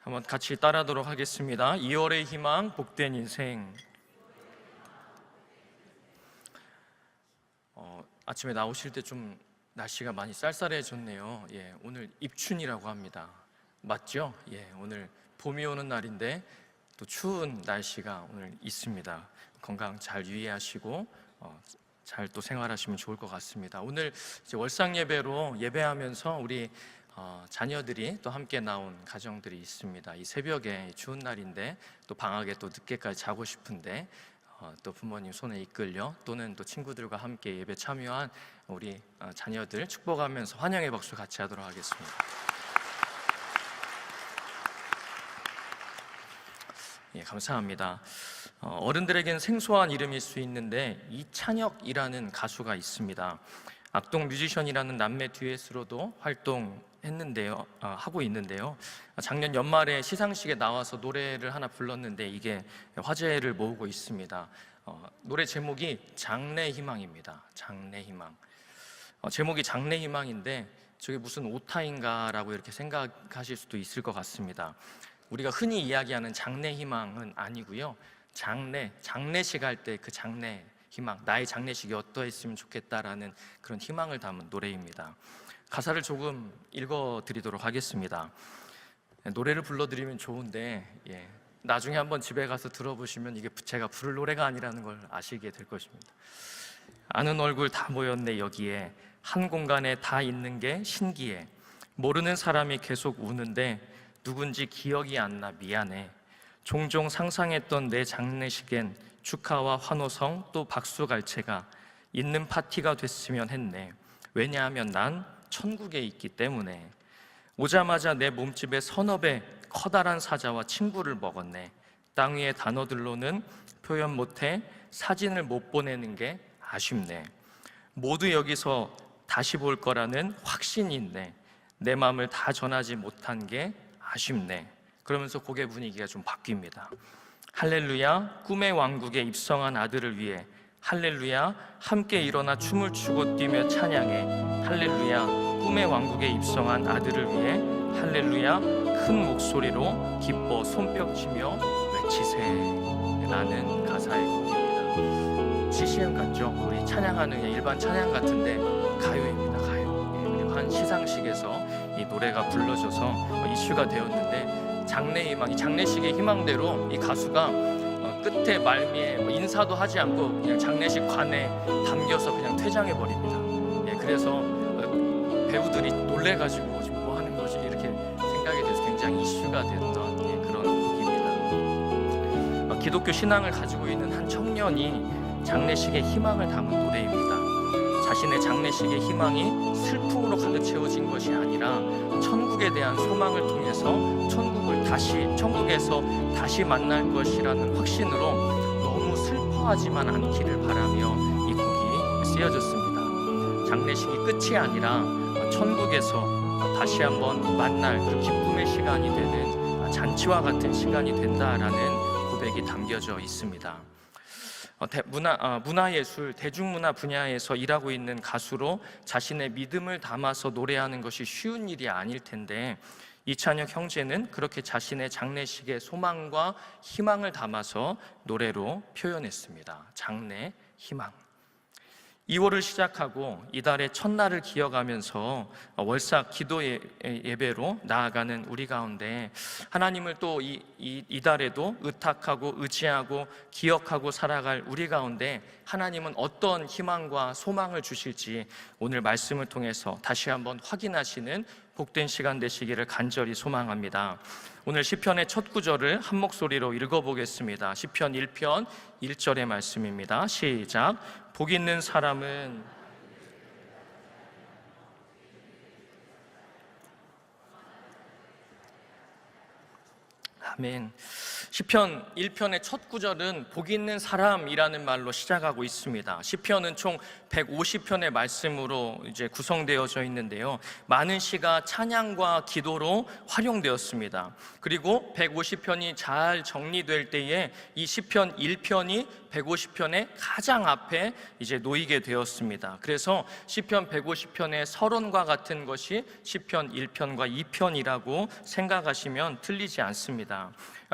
한번 같이 따라하도록 하겠습니다. 2월의 희망, 복된 인생. 아침에 나오실 때 좀 날씨가 많이 쌀쌀해졌네요. 오늘 입춘이라고 합니다. 맞죠? 오늘 봄이 오는 날인데 또 추운 날씨가 오늘 있습니다. 건강 잘 유의하시고 잘 또 생활하시면 좋을 것 같습니다. 오늘 이제 월상 예배로 예배하면서 우리 자녀들이 또 함께 나온 가정들이 있습니다. 이 새벽에 추운 날인데 또 방학에 또 늦게까지 자고 싶은데 또 부모님 손에 이끌려 또는 또 친구들과 함께 예배 참여한 우리 자녀들 축복하면서 환영의 박수 같이 하도록 하겠습니다. 감사합니다. 어른들에겐 생소한 이름일 수 있는데 이찬혁이라는 가수가 있습니다. 악동 뮤지션이라는 남매 듀엣으로도 하고 있는데요. 작년 연말에 시상식에 나와서 노래를 하나 불렀는데 이게 화제를 모으고 있습니다. 노래 제목이 장래희망입니다. 장래희망. 제목이 장래희망인데 저게 무슨 오타인가라고 이렇게 생각하실 수도 있을 것 같습니다. 우리가 흔히 이야기하는 장래희망은 아니고요. 장례식 할 때 그 장래 희망, 나의 장례식이 어떠했으면 좋겠다라는 그런 희망을 담은 노래입니다. 가사를 조금 읽어드리도록 하겠습니다. 노래를 불러드리면 좋은데 나중에 한번 집에 가서 들어보시면 이게 제가 부를 노래가 아니라는 걸 아시게 될 것입니다. 아는 얼굴 다 모였네 여기에, 한 공간에 다 있는 게 신기해. 모르는 사람이 계속 우는데 누군지 기억이 안 나 미안해. 종종 상상했던 내 장례식엔 축하와 환호성 또 박수갈채가 있는 파티가 됐으면 했네. 왜냐하면 난 천국에 있기 때문에. 오자마자 내 몸집에 서너 배 커다란 사자와 친구를 먹었네. 땅 위의 단어들로는 표현 못해 사진을 못 보내는 게 아쉽네. 모두 여기서 다시 볼 거라는 확신이 있네. 내 마음을 다 전하지 못한 게 아쉽네. 그러면서 곡의 분위기가 좀 바뀝니다. 할렐루야, 꿈의 왕국에 입성한 아들을 위해. 할렐루야, 함께 일어나 춤을 추고 뛰며 찬양해. 할렐루야, 꿈의 왕국에 입성한 아들을 위해. 할렐루야, 큰 목소리로 기뻐 손뼉치며 외치세. 라는 가사의 곡입니다. CCM 같죠? 우리 찬양하는 일반 찬양 같은데 가요입니다. 가요. 그리고 한 시상식에서 이 노래가 불러져서 이슈가 되었는데, 장래희망, 이 장례식의 희망대로 이 가수가 끝에 말미에 인사도 하지 않고 그냥 장례식 관에 담겨서 그냥 퇴장해 버립니다. 그래서 배우들이 놀래가지고 지금 뭐 하는 거지 이렇게 생각이 돼서 굉장히 이슈가 됐던 그런 곡입니다. 기독교 신앙을 가지고 있는 한 청년이 장례식의 희망을 담은 노래입니다. 자신의 장례식의 희망이 슬픔으로 가득 채워진 것이 아니라 천국에 대한 소망을 통해서 천국에서 다시 만날 것이라는 확신으로 너무 슬퍼하지만 않기를 바라며 이 곡이 쓰여졌습니다. 장례식이 끝이 아니라 천국에서 다시 한번 만날 그 기쁨의 시간이 되는 잔치와 같은 시간이 된다라는 고백이 담겨져 있습니다. 문화예술, 대중문화 분야에서 일하고 있는 가수로 자신의 믿음을 담아서 노래하는 것이 쉬운 일이 아닐 텐데, 이찬혁 형제는 그렇게 자신의 장례식의 소망과 희망을 담아서 노래로 표현했습니다. 장래 희망. 2월을 시작하고 이달의 첫날을 기억하면서 월삭 기도 예배로 나아가는 우리 가운데 하나님을 또 이달에도 의탁하고 의지하고 기억하고 살아갈 우리 가운데 하나님은 어떤 희망과 소망을 주실지 오늘 말씀을 통해서 다시 한번 확인하시는 복된 시간 되시기를 간절히 소망합니다. 오늘 시편의 첫 구절을 한 목소리로 읽어보겠습니다. 시편 1편 1절의 말씀입니다. 시작. 복 있는 사람은 아멘. 시편 1편의 첫 구절은 복 있는 사람이라는 말로 시작하고 있습니다. 시편은 총 150편의 말씀으로 이제 구성되어져 있는데요. 많은 시가 찬양과 기도로 활용되었습니다. 그리고 150편이 잘 정리될 때에 이 시편 1편이 150편의 가장 앞에 이제 놓이게 되었습니다. 그래서 시편 150편의 서론과 같은 것이 시편 1편과 2편이라고 생각하시면 틀리지 않습니다.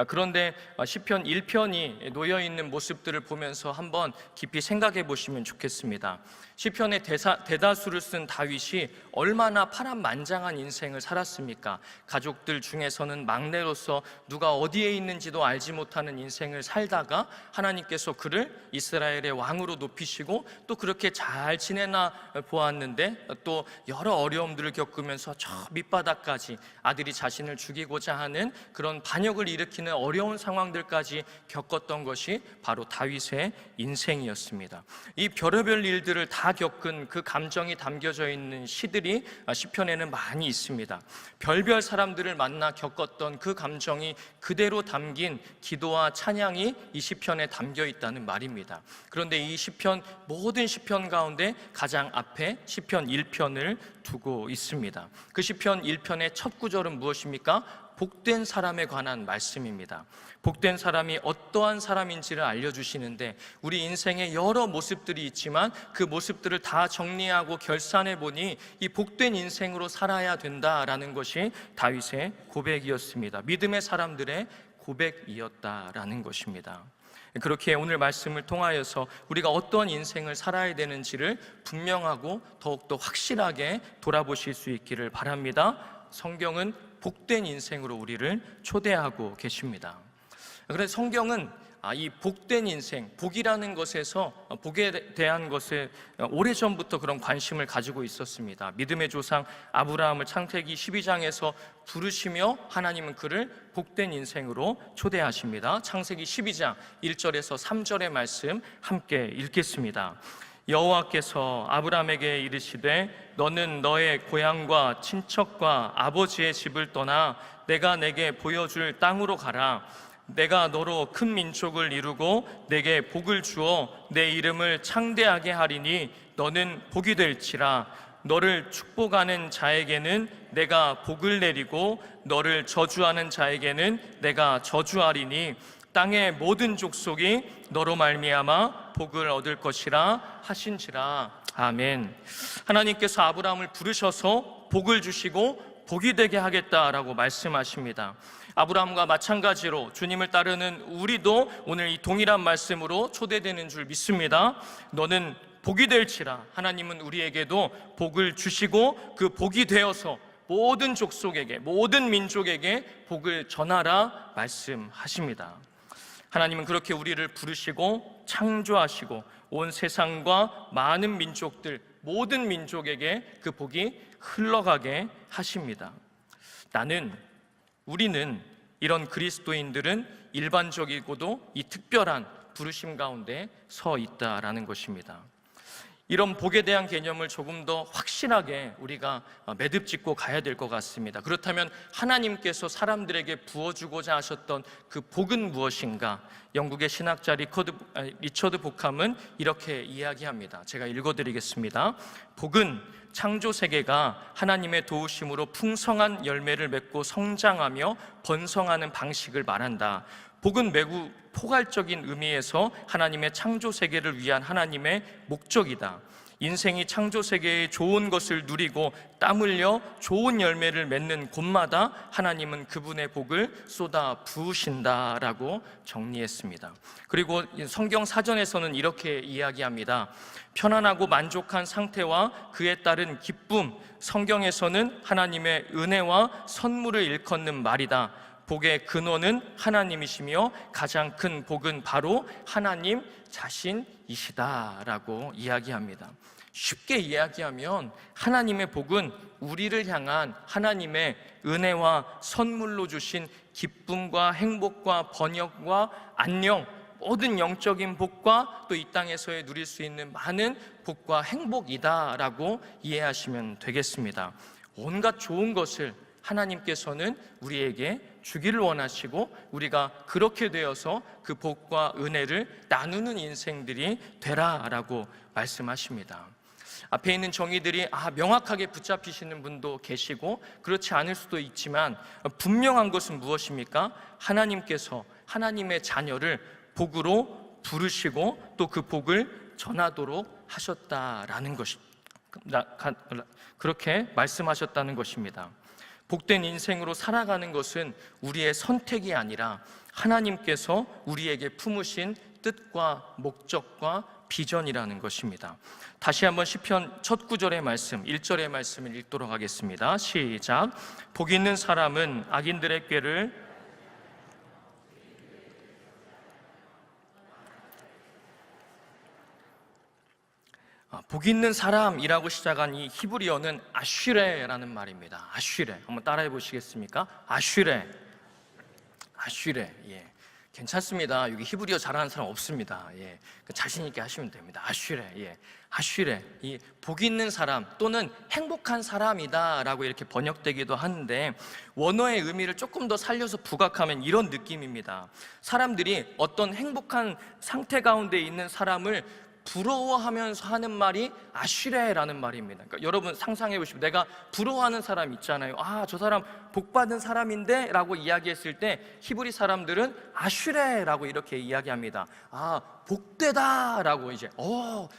그런데 시편 1편이 놓여 있는 모습들을 보면서 한번 깊이 생각해 보시면 좋겠습니다. 시편의 대다수를 쓴 다윗이 얼마나 파란만장한 인생을 살았습니까? 가족들 중에서는 막내로서 누가 어디에 있는지도 알지 못하는 인생을 살다가 하나님께서 그를 이스라엘의 왕으로 높이시고 또 그렇게 잘 지내나 보았는데 또 여러 어려움들을 겪으면서 저 밑바닥까지 아들이 자신을 죽이고자 하는 그런 반역을 일으키는 어려운 상황들까지 겪었던 것이 바로 다윗의 인생이었습니다. 이 별의별 일들을 다 겪은 그 감정이 담겨져 있는 시들이 시편에는 많이 있습니다. 별별 사람들을 만나 겪었던 그 감정이 그대로 담긴 기도와 찬양이 이 시편에 담겨 있다는 말입니다. 그런데 이 시편, 모든 시편 가운데 가장 앞에 시편 1편을 두고 있습니다. 그 시편 1편의 첫 구절은 무엇입니까? 복된 사람에 관한 말씀입니다. 복된 사람이 어떠한 사람인지를 알려주시는데 우리 인생에 여러 모습들이 있지만 그 모습들을 다 정리하고 결산해 보니 이 복된 인생으로 살아야 된다라는 것이 다윗의 고백이었습니다. 믿음의 사람들의 고백이었다라는 것입니다. 그렇게 오늘 말씀을 통하여서 우리가 어떠한 인생을 살아야 되는지를 분명하고 더욱더 확실하게 돌아보실 수 있기를 바랍니다. 성경은 복된 인생으로 우리를 초대하고 계십니다. 그래서 성경은 이 복된 인생, 복이라는 것에서 복에 대한 것에 오래전부터 그런 관심을 가지고 있었습니다. 믿음의 조상 아브라함을 창세기 12장에서 부르시며 하나님은 그를 복된 인생으로 초대하십니다. 창세기 12장 1절에서 3절의 말씀 함께 읽겠습니다. 여호와께서 아브라함에게 이르시되 너는 너의 고향과 친척과 아버지의 집을 떠나 내가 내게 보여줄 땅으로 가라. 내가 너로 큰 민족을 이루고 내게 복을 주어 내 이름을 창대하게 하리니 너는 복이 될지라. 너를 축복하는 자에게는 내가 복을 내리고 너를 저주하는 자에게는 내가 저주하리니 땅의 모든 족속이 너로 말미암아 복을 얻을 것이라 하신지라. 아멘. 하나님께서 아브라함을 부르셔서 복을 주시고 복이 되게 하겠다라고 말씀하십니다. 아브라함과 마찬가지로 주님을 따르는 우리도 오늘 이 동일한 말씀으로 초대되는 줄 믿습니다. 너는 복이 될지라. 하나님은 우리에게도 복을 주시고 그 복이 되어서 모든 족속에게, 모든 민족에게 복을 전하라 말씀하십니다. 하나님은 그렇게 우리를 부르시고 창조하시고 온 세상과 많은 민족들, 모든 민족에게 그 복이 흘러가게 하십니다. 우리는 이런 그리스도인들은 일반적이고도 이 특별한 부르심 가운데 서 있다라는 것입니다. 이런 복에 대한 개념을 조금 더 확실하게 우리가 매듭짓고 가야 될 것 같습니다. 그렇다면 하나님께서 사람들에게 부어주고자 하셨던 그 복은 무엇인가? 영국의 신학자 리처드 보캄은 이렇게 이야기합니다. 제가 읽어드리겠습니다. 복은 창조 세계가 하나님의 도우심으로 풍성한 열매를 맺고 성장하며 번성하는 방식을 말한다. 복은 매우 포괄적인 의미에서 하나님의 창조 세계를 위한 하나님의 목적이다. 인생이 창조 세계의 좋은 것을 누리고 땀 흘려 좋은 열매를 맺는 곳마다 하나님은 그분의 복을 쏟아 부으신다라고 정리했습니다. 그리고 성경 사전에서는 이렇게 이야기합니다. 편안하고 만족한 상태와 그에 따른 기쁨, 성경에서는 하나님의 은혜와 선물을 일컫는 말이다. 복의 근원은 하나님이시며 가장 큰 복은 바로 하나님 자신이시다라고 이야기합니다. 쉽게 이야기하면 하나님의 복은 우리를 향한 하나님의 은혜와 선물로 주신 기쁨과 행복과 번영과 안녕, 모든 영적인 복과 또 이 땅에서의 누릴 수 있는 많은 복과 행복이다라고 이해하시면 되겠습니다. 온갖 좋은 것을 하나님께서는 우리에게 주기를 원하시고 우리가 그렇게 되어서 그 복과 은혜를 나누는 인생들이 되라라고 말씀하십니다. 앞에 있는 정의들이 명확하게 붙잡히시는 분도 계시고 그렇지 않을 수도 있지만 분명한 것은 무엇입니까? 하나님께서 하나님의 자녀를 복으로 부르시고 또 그 복을 전하도록 하셨다라는 것이 그렇게 말씀하셨다는 것입니다. 복된 인생으로 살아가는 것은 우리의 선택이 아니라 하나님께서 우리에게 품으신 뜻과 목적과 비전이라는 것입니다. 다시 한번 시편 첫 구절의 말씀, 1절의 말씀을 읽도록 하겠습니다. 시작. 복 있는 사람은 악인들의 꾀를 복 있는 사람이라고 시작한 이 히브리어는 아쉬레라는 말입니다. 아쉬레. 한번 따라해 보시겠습니까? 아쉬레. 예. 괜찮습니다. 여기 히브리어 잘하는 사람 없습니다. 예. 자신 있게 하시면 됩니다. 아쉬레. 예. 아쉬레. 이 복 있는 사람 또는 행복한 사람이다라고 이렇게 번역되기도 하는데 원어의 의미를 조금 더 살려서 부각하면 이런 느낌입니다. 사람들이 어떤 행복한 상태 가운데 있는 사람을 부러워하면서 하는 말이 아쉬레라는 말입니다. 그러니까 여러분 상상해 보시면 내가 부러워하는 사람 있잖아요. 저 사람 복받은 사람인데 라고 이야기했을 때 히브리 사람들은 아쉬레라고 이렇게 이야기합니다. 복되다 라고 이제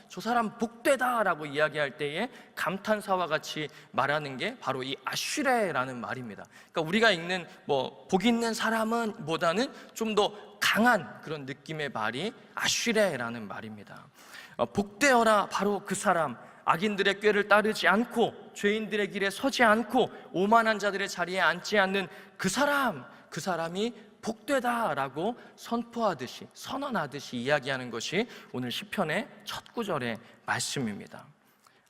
저 사람 복되다 라고 이야기할 때에 감탄사와 같이 말하는 게 바로 이 아쉬레라는 말입니다. 그러니까 우리가 읽는 복 있는 사람은 보다는 좀 더 강한 그런 느낌의 말이 아쉬레라는 말입니다. 복되어라 바로 그 사람, 악인들의 꾀를 따르지 않고 죄인들의 길에 서지 않고 오만한 자들의 자리에 앉지 않는 그 사람이 복되다라고 선포하듯이 선언하듯이 이야기하는 것이 오늘 시편의 첫 구절의 말씀입니다.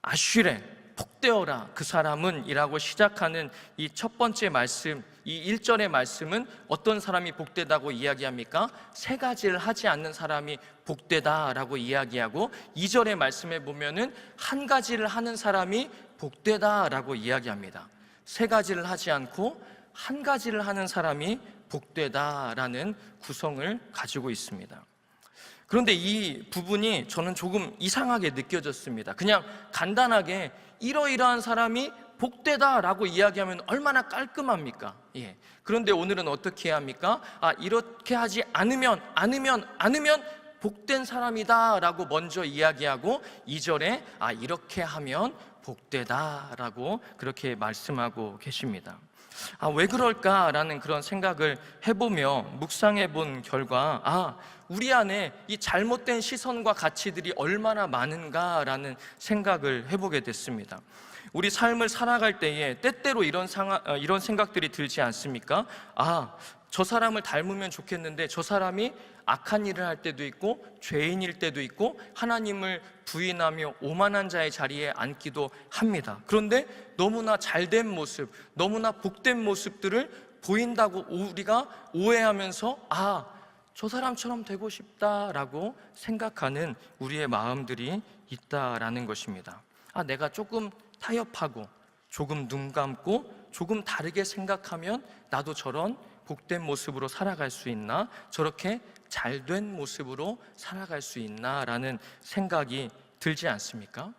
아쉬레, 복되어라 그 사람은 이라고 시작하는 이 첫 번째 말씀, 이 1절의 말씀은 어떤 사람이 복되다고 이야기합니까? 세 가지를 하지 않는 사람이 복되다라고 이야기하고 2절의 말씀에 보면은 한 가지를 하는 사람이 복되다라고 이야기합니다. 세 가지를 하지 않고 한 가지를 하는 사람이 복되다라는 구성을 가지고 있습니다. 그런데 이 부분이 저는 조금 이상하게 느껴졌습니다. 그냥 간단하게 이러이러한 사람이 복되다라고 이야기하면 얼마나 깔끔합니까? 예. 그런데 오늘은 어떻게 해야 합니까? 이렇게 하지 않으면 복된 사람이다라고 먼저 이야기하고 2절에 이렇게 하면 복되다라고 그렇게 말씀하고 계십니다. 왜 그럴까라는 그런 생각을 해보며 묵상해 본 결과 우리 안에 이 잘못된 시선과 가치들이 얼마나 많은가라는 생각을 해보게 됐습니다. 우리 삶을 살아갈 때에 때때로 이런 생각들이 들지 않습니까? 저 사람을 닮으면 좋겠는데 저 사람이 악한 일을 할 때도 있고 죄인일 때도 있고 하나님을 부인하며 오만한 자의 자리에 앉기도 합니다. 그런데 너무나 잘된 모습, 너무나 복된 모습들을 보인다고 우리가 오해하면서 저 사람처럼 되고 싶다라고 생각하는 우리의 마음들이 있다라는 것입니다. 내가 조금 타협하고 조금 눈 감고 조금 다르게 생각하면 나도 저런 복된 모습으로 살아갈 수 있나? 저렇게 잘된 모습으로 살아갈 수 있나? 라는 생각이 들지 않습니까?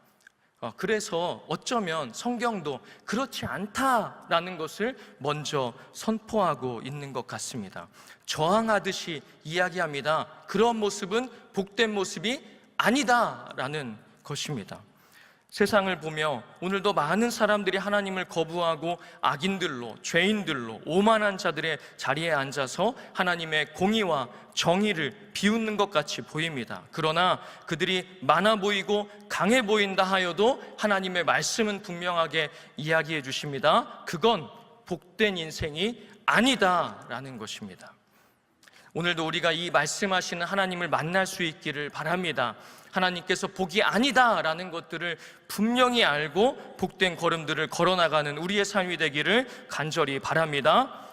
그래서 어쩌면 성경도 그렇지 않다라는 것을 먼저 선포하고 있는 것 같습니다. 저항하듯이 이야기합니다. 그런 모습은 복된 모습이 아니다라는 것입니다. 세상을 보며 오늘도 많은 사람들이 하나님을 거부하고 악인들로, 죄인들로, 오만한 자들의 자리에 앉아서 하나님의 공의와 정의를 비웃는 것 같이 보입니다. 그러나 그들이 많아 보이고 강해 보인다 하여도 하나님의 말씀은 분명하게 이야기해 주십니다. 그건 복된 인생이 아니다라는 것입니다. 오늘도 우리가 이 말씀하시는 하나님을 만날 수 있기를 바랍니다. 하나님께서 복이 아니다라는 것들을 분명히 알고 복된 걸음들을 걸어나가는 우리의 삶이 되기를 간절히 바랍니다.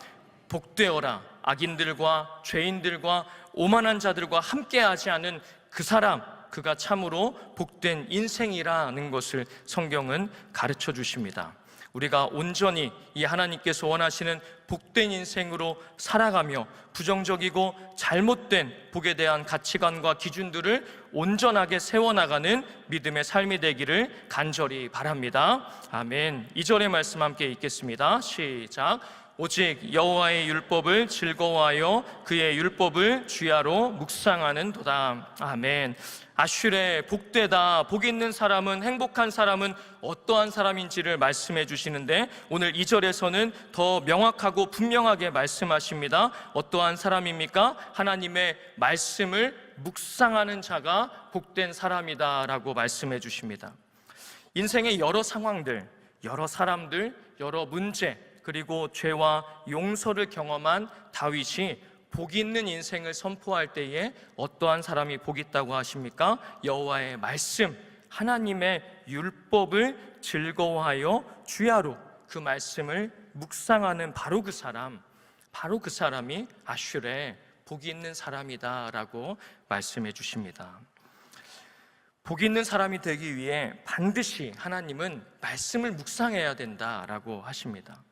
복되어라, 악인들과 죄인들과 오만한 자들과 함께하지 않은 그 사람, 그가 참으로 복된 인생이라는 것을 성경은 가르쳐 주십니다. 우리가 온전히 이 하나님께서 원하시는 복된 인생으로 살아가며 부정적이고 잘못된 복에 대한 가치관과 기준들을 온전하게 세워나가는 믿음의 삶이 되기를 간절히 바랍니다. 아멘. 2절의 말씀 함께 읽겠습니다. 시작. 오직 여호와의 율법을 즐거워하여 그의 율법을 주야로 묵상하는 도다. 아멘. 아슐의 복되다, 복 있는 사람은, 행복한 사람은 어떠한 사람인지를 말씀해 주시는데 오늘 2절에서는 더 명확하고 분명하게 말씀하십니다. 어떠한 사람입니까? 하나님의 말씀을 묵상하는 자가 복된 사람이다 라고 말씀해 주십니다. 인생의 여러 상황들, 여러 사람들, 여러 문제, 그리고 죄와 용서를 경험한 다윗이 복 있는 인생을 선포할 때에 어떠한 사람이 복 있다고 하십니까? 여호와의 말씀, 하나님의 율법을 즐거워하여 주야로 그 말씀을 묵상하는 바로 그 사람이 아슐의 복이 있는 사람이다 라고 말씀해 주십니다. 복 있는 사람이 되기 위해 반드시 하나님은 말씀을 묵상해야 된다라고 하십니다.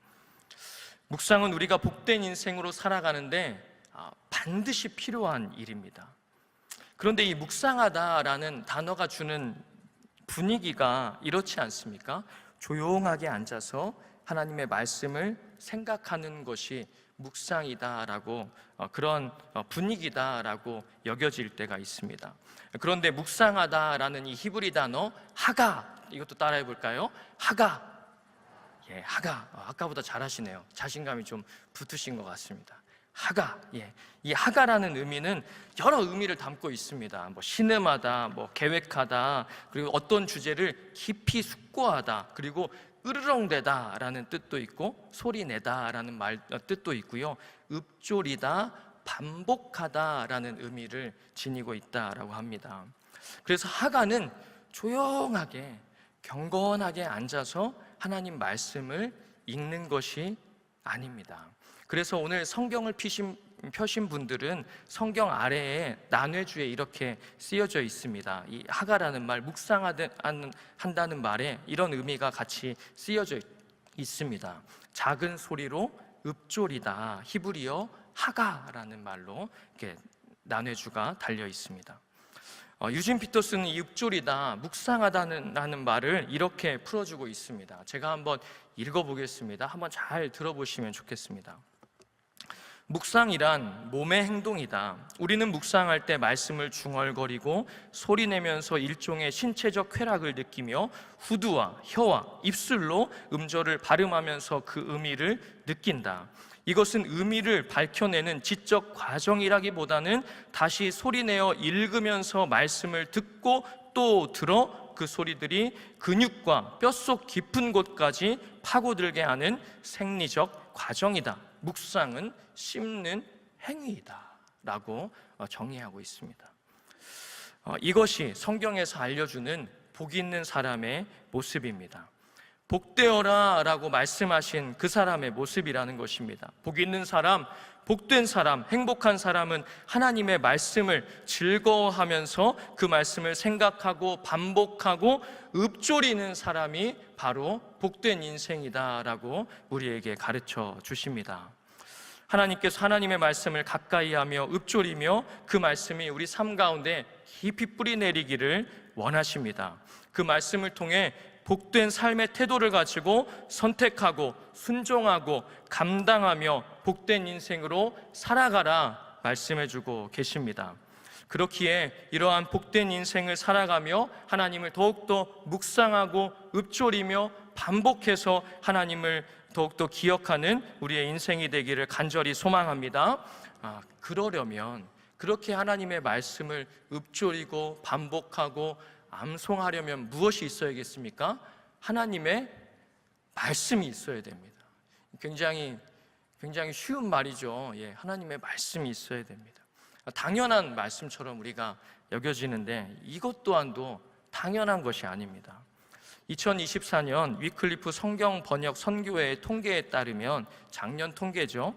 묵상은 우리가 복된 인생으로 살아가는데 반드시 필요한 일입니다. 그런데 이 묵상하다라는 단어가 주는 분위기가 이렇지 않습니까? 조용하게 앉아서 하나님의 말씀을 생각하는 것이 묵상이다라고 그런 분위기다라고 여겨질 때가 있습니다. 그런데 묵상하다라는 이 히브리 단어 하가, 이것도 따라해 볼까요? 하가. 예, 하가. 아까보다 잘하시네요. 자신감이 좀 붙으신 것 같습니다. 하가. 예. 이 하가라는 의미는 여러 의미를 담고 있습니다. 신음하다, 계획하다, 그리고 어떤 주제를 깊이 숙고하다, 그리고 으르렁대다라는 뜻도 있고 소리내다라는 뜻도 있고요. 읊조리다, 반복하다라는 의미를 지니고 있다라고 합니다. 그래서 하가는 조용하게 경건하게 앉아서 하나님 말씀을 읽는 것이 아닙니다. 그래서 오늘 성경을 펴신 분들은 성경 아래에 난회주에 이렇게 쓰여져 있습니다. 이 하가라는 말, 묵상한다는 말에 이런 의미가 같이 쓰여져 있습니다. 작은 소리로 읊조리다, 히브리어 하가라는 말로 이렇게 난회주가 달려 있습니다. 유진 피터스는 이 읊조리다, 묵상하다는 말을 이렇게 풀어주고 있습니다. 제가 한번 읽어보겠습니다. 한번 잘 들어보시면 좋겠습니다. 묵상이란 몸의 행동이다. 우리는 묵상할 때 말씀을 중얼거리고 소리내면서 일종의 신체적 쾌락을 느끼며 후두와 혀와 입술로 음절을 발음하면서 그 의미를 느낀다. 이것은 의미를 밝혀내는 지적 과정이라기보다는 다시 소리내어 읽으면서 말씀을 듣고 또 들어 그 소리들이 근육과 뼛속 깊은 곳까지 파고들게 하는 생리적 과정이다. 묵상은 씹는 행위이다 라고 정의하고 있습니다. 이것이 성경에서 알려주는 복 있는 사람의 모습입니다. 복되어라 라고 말씀하신 그 사람의 모습이라는 것입니다. 복 있는 사람, 복된 사람, 행복한 사람은 하나님의 말씀을 즐거워하면서 그 말씀을 생각하고 반복하고 읊조리는 사람이 바로 복된 인생이다 라고 우리에게 가르쳐 주십니다. 하나님께서 하나님의 말씀을 가까이 하며 읊조리며 그 말씀이 우리 삶 가운데 깊이 뿌리 내리기를 원하십니다. 그 말씀을 통해 복된 삶의 태도를 가지고 선택하고 순종하고 감당하며 복된 인생으로 살아가라 말씀해주고 계십니다. 그렇기에 이러한 복된 인생을 살아가며 하나님을 더욱더 묵상하고 읊조리며 반복해서 하나님을 더욱더 기억하는 우리의 인생이 되기를 간절히 소망합니다. 그러려면 그렇게 하나님의 말씀을 읊조리고 반복하고 암송하려면 무엇이 있어야겠습니까? 하나님의 말씀이 있어야 됩니다. 굉장히 쉬운 말이죠. 예, 하나님의 말씀이 있어야 됩니다. 당연한 말씀처럼 우리가 여겨지는데 이것 또한도 당연한 것이 아닙니다. 2024년 위클리프 성경 번역 선교회의 통계에 따르면 작년 통계죠.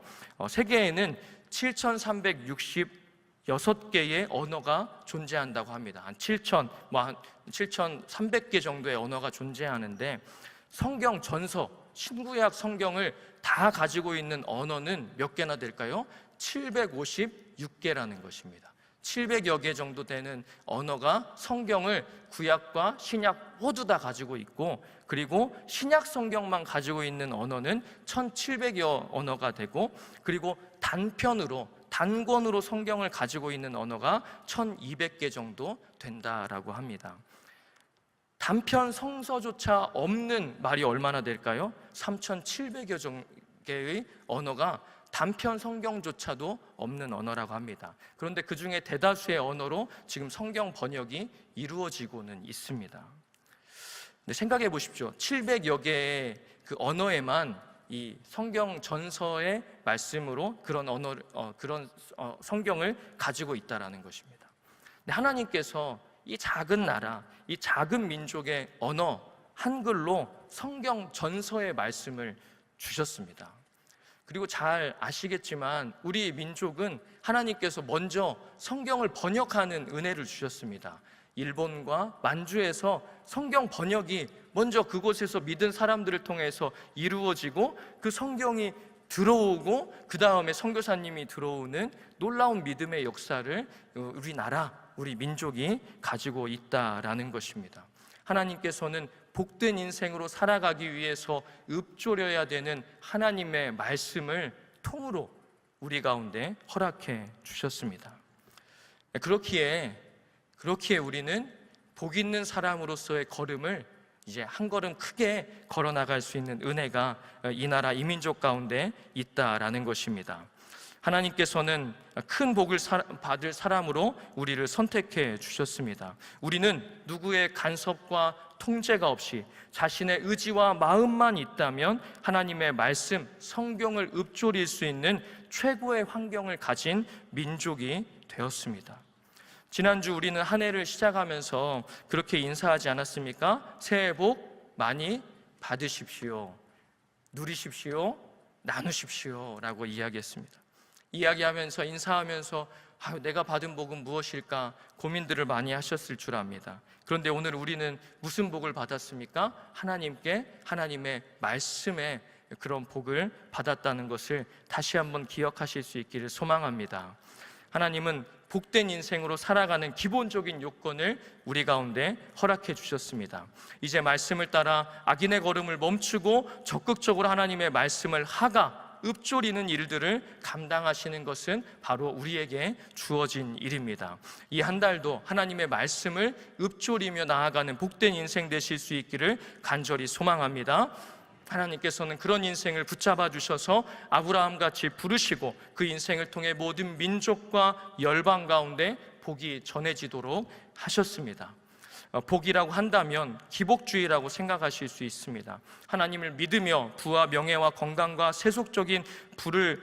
세계에는 7,366개의 언어가 존재한다고 합니다. 한 7,300개 정도의 언어가 존재하는데 성경 전서 신구약 성경을 다 가지고 있는 언어는 몇 개나 될까요? 756개라는 것입니다. 700여 개 정도 되는 언어가 성경을 구약과 신약 모두 다 가지고 있고, 그리고 신약 성경만 가지고 있는 언어는 1700여 언어가 되고, 그리고 단권으로 성경을 가지고 있는 언어가 1200개 정도 된다라고 합니다. 단편 성서조차 없는 말이 얼마나 될까요? 3700여 개의 언어가 단편 성경조차도 없는 언어라고 합니다. 그런데 그 중에 대다수의 언어로 지금 성경 번역이 이루어지고는 있습니다. 근데 생각해 보십시오. 700여 개의 그 언어에만 이 성경 전서의 말씀으로 그런 성경을 가지고 있다라는 것입니다. 근데 하나님께서 이 작은 나라, 이 작은 민족의 언어 한글로 성경 전서의 말씀을 주셨습니다. 그리고 잘 아시겠지만 우리 민족은 하나님께서 먼저 성경을 번역하는 은혜를 주셨습니다. 일본과 만주에서 성경 번역이 먼저 그곳에서 믿은 사람들을 통해서 이루어지고, 그 성경이 들어오고 그 다음에 선교사님이 들어오는 놀라운 믿음의 역사를 우리 민족이 가지고 있다라는 것입니다. 하나님께서는 복된 인생으로 살아가기 위해서 읊조려야 되는 하나님의 말씀을 통으로 우리 가운데 허락해 주셨습니다. 그렇기에 우리는 복 있는 사람으로서의 걸음을 이제 한 걸음 크게 걸어 나갈 수 있는 은혜가 이 나라 이 민족 가운데 있다라는 것입니다. 하나님께서는 큰 복을 받을 사람으로 우리를 선택해 주셨습니다. 우리는 누구의 간섭과 통제가 없이 자신의 의지와 마음만 있다면 하나님의 말씀, 성경을 읊조릴 수 있는 최고의 환경을 가진 민족이 되었습니다. 지난주 우리는 한 해를 시작하면서 그렇게 인사하지 않았습니까? 새해 복 많이 받으십시오, 누리십시오, 나누십시오 라고 이야기했습니다. 이야기하면서 인사하면서 내가 받은 복은 무엇일까 고민들을 많이 하셨을 줄 압니다. 그런데 오늘 우리는 무슨 복을 받았습니까? 하나님의 말씀에 그런 복을 받았다는 것을 다시 한번 기억하실 수 있기를 소망합니다. 하나님은 복된 인생으로 살아가는 기본적인 요건을 우리 가운데 허락해 주셨습니다. 이제 말씀을 따라 악인의 걸음을 멈추고 적극적으로 하나님의 말씀을 읊조리는 일들을 감당하시는 것은 바로 우리에게 주어진 일입니다. 이 한 달도 하나님의 말씀을 읊조리며 나아가는 복된 인생 되실 수 있기를 간절히 소망합니다. 하나님께서는 그런 인생을 붙잡아 주셔서 아브라함같이 부르시고 그 인생을 통해 모든 민족과 열방 가운데 복이 전해지도록 하셨습니다. 복이라고 한다면 기복주의라고 생각하실 수 있습니다. 하나님을 믿으며 부와 명예와 건강과 세속적인 부를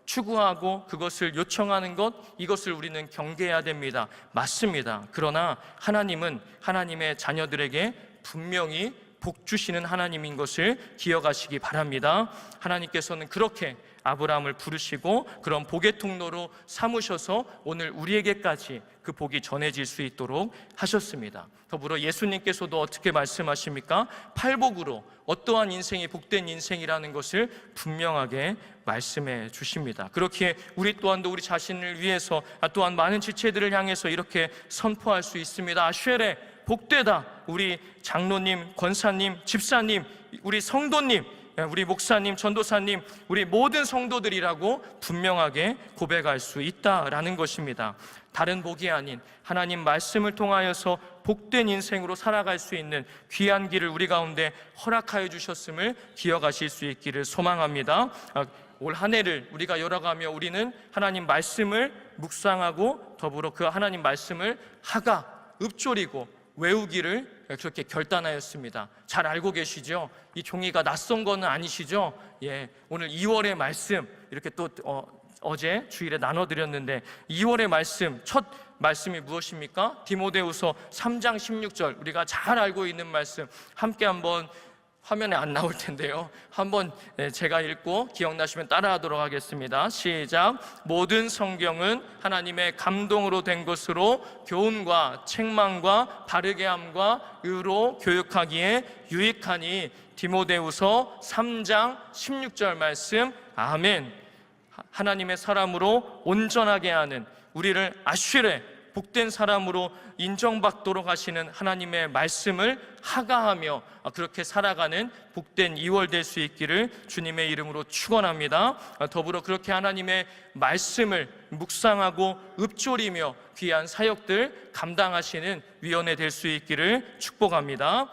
추구하고 그것을 요청하는 것, 이것을 우리는 경계해야 됩니다. 맞습니다. 그러나 하나님은 하나님의 자녀들에게 분명히 복 주시는 하나님인 것을 기억하시기 바랍니다. 하나님께서는 그렇게 아브라함을 부르시고 그런 복의 통로로 삼으셔서 오늘 우리에게까지 그 복이 전해질 수 있도록 하셨습니다. 더불어 예수님께서도 어떻게 말씀하십니까? 팔복으로 어떠한 인생이 복된 인생이라는 것을 분명하게 말씀해 주십니다. 그렇기에 우리 또한도 우리 자신을 위해서 또한 많은 지체들을 향해서 이렇게 선포할 수 있습니다. 아쉐레 복되다. 우리 장로님, 권사님, 집사님, 우리 성도님, 우리 목사님, 전도사님, 우리 모든 성도들이라고 분명하게 고백할 수 있다라는 것입니다. 다른 복이 아닌 하나님 말씀을 통하여서 복된 인생으로 살아갈 수 있는 귀한 길을 우리 가운데 허락하여 주셨음을 기억하실 수 있기를 소망합니다. 올 한 해를 우리가 열어가며 우리는 하나님 말씀을 묵상하고 더불어 그 하나님 말씀을 읊조리고 외우기를 그렇게 결단하였습니다. 잘 알고 계시죠? 이 종이가 낯선 거는 아니시죠? 오늘 2월의 말씀 이렇게 또 어제 주일에 나눠드렸는데 2월의 말씀, 첫 말씀이 무엇입니까? 디모데후서 3장 16절, 우리가 잘 알고 있는 말씀 함께 한번 화면에 안 나올 텐데요. 한번 제가 읽고 기억나시면 따라하도록 하겠습니다. 시작. 모든 성경은 하나님의 감동으로 된 것으로 교훈과 책망과 바르게 함과 의로 교육하기에 유익하니. 디모데후서 3장 16절 말씀. 아멘. 하나님의 사람으로 온전하게 하는, 우리를 아슈레 복된 사람으로 인정받도록 하시는 하나님의 말씀을 하가하며 그렇게 살아가는 복된 2월 될 수 있기를 주님의 이름으로 축원합니다. 더불어 그렇게 하나님의 말씀을 묵상하고 읊조리며 귀한 사역들 감당하시는 위원회 될 수 있기를 축복합니다.